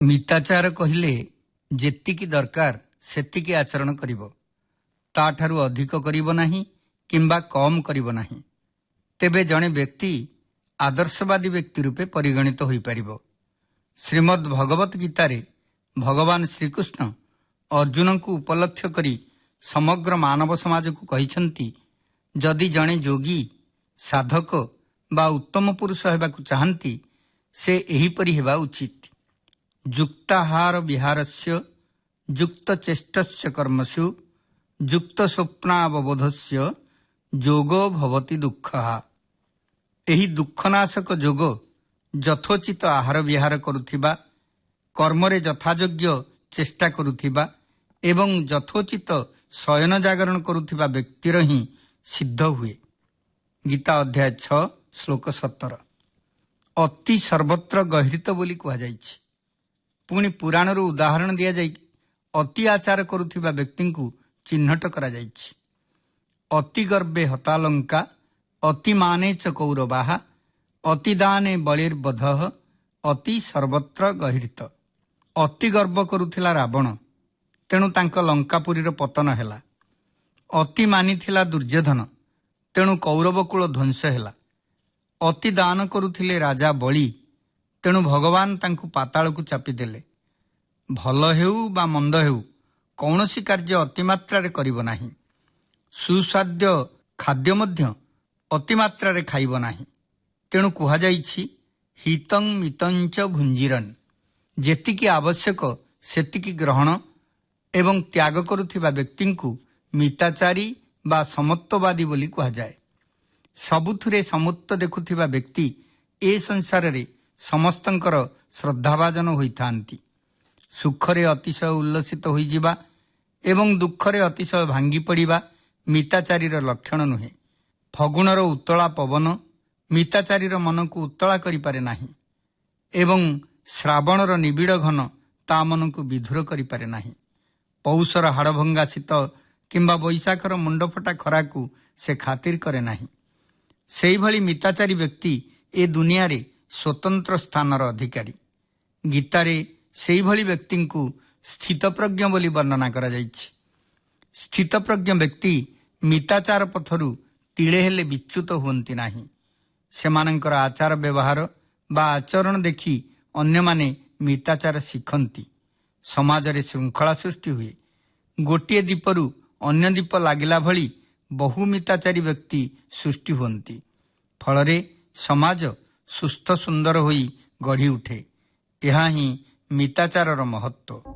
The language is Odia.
ମିତାଚାର କହିଲେ ଯେତିକି ଦରକାର ସେତିକି ଆଚରଣ କରିବ, ତାଠାରୁ ଅଧିକ କରିବ ନାହିଁ କିମ୍ବା କମ୍ କରିବ ନାହିଁ। ତେବେ ଜଣେ ବ୍ୟକ୍ତି ଆଦର୍ଶବାଦୀ ବ୍ୟକ୍ତି ରୂପେ ପରିଗଣିତ ହୋଇପାରିବ। ଶ୍ରୀମଦ୍ ଭଗବତ ଗୀତାରେ ଭଗବାନ ଶ୍ରୀକୃଷ୍ଣ ଅର୍ଜୁନଙ୍କୁ ଉପଲକ୍ଷ୍ୟ କରି ସମଗ୍ର ମାନବ ସମାଜକୁ କହିଛନ୍ତି, ଯଦି ଜଣେ ଯୋଗୀ, ସାଧକ ବା ଉତ୍ତମ ପୁରୁଷ ହେବାକୁ ଚାହାନ୍ତି, ସେ ଏହିପରି ହେବା ଉଚିତ। ଯୁକ୍ତାହାର ବିହାରସ୍ୟ ଯୁକ୍ତ ଚେଷ୍ଟସ୍ୟ କର୍ମସୁ ଯୁକ୍ତ ସ୍ୱପ୍ନାବବୋଧସ୍ୟ ଯୋଗ ଭବତି ଦୁଃଖଃ। ଏହି ଦୁଃଖନାଶକ ଯୋଗ ଯଥୋଚିତ ଆହାର ବିହାର କରୁଥିବା, କର୍ମରେ ଯଥାଯୋଗ୍ୟ ଚେଷ୍ଟା କରୁଥିବା ଏବଂ ଯଥୋଚିତ ଶୟନ ଜାଗରଣ କରୁଥିବା ବ୍ୟକ୍ତିର ହିଁ ସିଦ୍ଧ ହୁଏ। ଗୀତା ଅଧ୍ୟାୟ 6 ଶ୍ଲୋକ 17। ଅତି ସର୍ବତ୍ର ଗହୀରିତ ବୋଲି କୁହାଯାଇଛି। ପୁଣି ପୁରାଣରୁ ଉଦାହରଣ ଦିଆଯାଇ ଅତି ଆଚାର କରୁଥିବା ବ୍ୟକ୍ତିଙ୍କୁ ଚିହ୍ନଟ କରାଯାଇଛି। ଅତି ଗର୍ବେ ହତାଲଙ୍କା ଅତି ମାନେ ଚ କୌରବାଃ ଅତି ଦାନେ ବଳିର୍ବଧଃ ଅତି ସର୍ବତ୍ର ଗହୀରିତ। ଅତି ଗର୍ବ କରୁଥିଲା ରାବଣ, ତେଣୁ ତାଙ୍କ ଲଙ୍କାପୁରୀର ପତନ ହେଲା। ଅତି ମାନିଥିଲା ଦୁର୍ଯ୍ୟୋଧନ, ତେଣୁ କୌରବକୂଳ ଧ୍ୱଂସ ହେଲା। ଅତି ଦାନ କରୁଥିଲେ ରାଜା ବଳି, ତେଣୁ ଭଗବାନ ତାଙ୍କୁ ପାତାଳକୁ ଚାପିଦେଲେ। ଭଲ ହେଉ ବା ମନ୍ଦ ହେଉ, କୌଣସି କାର୍ଯ୍ୟ ଅତିମାତ୍ରାରେ କରିବ ନାହିଁ। ସୁସ୍ୱାଦ୍ୟ ଖାଦ୍ୟ ମଧ୍ୟ ଅତିମାତ୍ରାରେ ଖାଇବ ନାହିଁ। ତେଣୁ କୁହାଯାଇଛି, ହିତଂ ମିତଞ୍ଚ ଭୁଞ୍ଜିରନ୍। ଯେତିକି ଆବଶ୍ୟକ ସେତିକି ଗ୍ରହଣ ଏବଂ ତ୍ୟାଗ କରୁଥିବା ବ୍ୟକ୍ତିଙ୍କୁ ମିତାଚାରୀ ବା ସମତ୍ୱବାଦୀ ବୋଲି କୁହାଯାଏ। ସବୁଥିରେ ସମତ୍ୱ ଦେଖୁଥିବା ବ୍ୟକ୍ତି ଏ ସଂସାରରେ ସମସ୍ତଙ୍କର ଶ୍ରଦ୍ଧାଭାଜନ ହୋଇଥାନ୍ତି। ସୁଖରେ ଅତିଶୟ ଉଲ୍ଲସିତ ହୋଇଯିବା ଏବଂ ଦୁଃଖରେ ଅତିଶୟ ଭାଙ୍ଗି ପଡ଼ିବା ମିତାଚାରୀର ଲକ୍ଷଣ ନୁହେଁ। ଫଗୁଣର ଉତ୍ତଳା ପବନ ମିତାଚାରୀର ମନକୁ ଉତ୍ତଳା କରିପାରେ ନାହିଁ ଏବଂ ଶ୍ରାବଣର ନିବିଡ଼ ଘନ ତା ମନକୁ ବିଧୁର କରିପାରେ ନାହିଁ। ପୌଷର ହାଡ଼ଭଙ୍ଗା ଶୀତ କିମ୍ବା ବୈଶାଖର ମୁଣ୍ଡଫଟା ଖରାକୁ ସେ ଖାତିର କରେ ନାହିଁ। ସେହିଭଳି ମିତାଚାରୀ ବ୍ୟକ୍ତି ଏ ଦୁନିଆରେ ସ୍ୱତନ୍ତ୍ର ସ୍ଥାନର ଅଧିକାରୀ। ଗୀତାରେ ସେହିଭଳି ବ୍ୟକ୍ତିଙ୍କୁ ସ୍ଥିତପ୍ରଜ୍ଞ ବୋଲି ବର୍ଣ୍ଣନା କରାଯାଇଛି। ସ୍ଥିତପ୍ରଜ୍ଞ ବ୍ୟକ୍ତି ମିତାଚାର ପଥରୁ ତିଳେ ହେଲେ ବିଚ୍ୟୁତ ହୁଅନ୍ତି ନାହିଁ। ସେମାନଙ୍କର ଆଚାର ବ୍ୟବହାର ବା ଆଚରଣ ଦେଖି ଅନ୍ୟମାନେ ମିତାଚାର ଶିଖନ୍ତି। ସମାଜରେ ଶୃଙ୍ଖଳା ସୃଷ୍ଟି ହୁଏ। ଗୋଟିଏ ଦୀପରୁ ଅନ୍ୟ ଦୀପ ଲାଗିଲା ଭଳି ବହୁ ମିତାଚାରୀ ବ୍ୟକ୍ତି ସୃଷ୍ଟି ହୁଅନ୍ତି। ଫଳରେ ସମାଜ ସୁସ୍ଥ ସୁନ୍ଦର ହୋଇ ଗଢ଼ି ଉଠେ। ଏହା ହିଁ ମିତାଚାରର ମହତ୍ତ୍ୱ।